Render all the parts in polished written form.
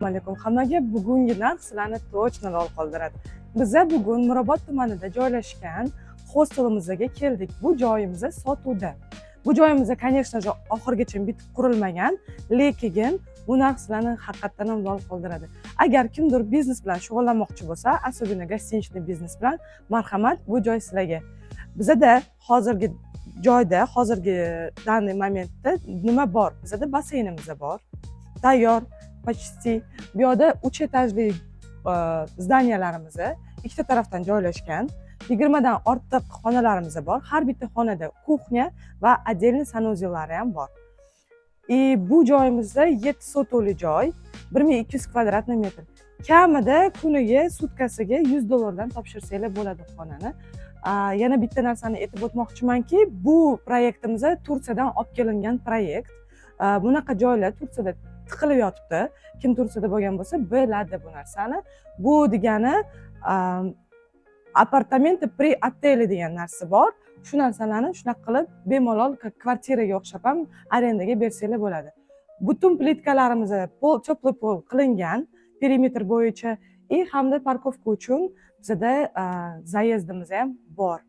Assalomu alaykum hammaga. Bugungi narx sizlarni точно lol qoldiradi. Biza bugun Mirobod tumanida joylashgan hostelimizga keldik. Bu joyimiz sotuvda. Bu joyimiz, конечно же, oxirgacha bitib qurilmagan, lekin bu narx sizlarni haqiqatan ham lol qoldiradi. Agar kimdir biznes bilan shug'ullanmoqchi bo'lsa, особенно гостиничный biznes bilan, marhamat, bu joy sizlarga. Bizada hozirgi joyda, hozirgi данный momentda nima bor? Bizada basseynimiz bor. Tayyor, почти. Bu yerda 3 etajli zdaniylarimiz ikkita tarafdan joylashgan. 20 dan ortiq xonalarimiz bor. Har bitta xonada kuxnya va отдельный sanuzyellari ham bor. Bu joyimizda 7 sotuvli joy, 1200 kvadratniy metr. Kamida kuniga, sutkasiga $100 dan topshirsanglar bo'ladi xonani. Yana bitta narsani aytib o'tmoqchimanki, bu proyektimiz Turkiyadan olib kelingan proyekt. Bunaqa joylar Turkiyada tiqilib yotibdi. Kim Turkiyada bo'lgan bo'lsa, biladi bu narsani. Bu degani apartamenti pri отеле degan narsa bor. Shu narsalarni shunaqa qilib bemalol kvartiraga o'xshab ham arendaga bersanglar bo'ladi. Butun plitkalarimiz teplый pol qilingan perimetr bo'yicha hamda parkovka uchun bizada zayezdimiz ham bor.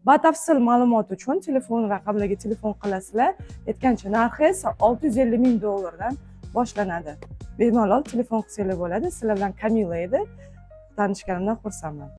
Batafsil ma'lumot uchun telefon raqamlariga telefon qilasizlar. Aytgancha narxi esa $650,000 dan boshlanadi. Bemalol telefon qilsanglar bo'ladi. Sizlar bilan Kamila edi. Tanishganimdan xursandman.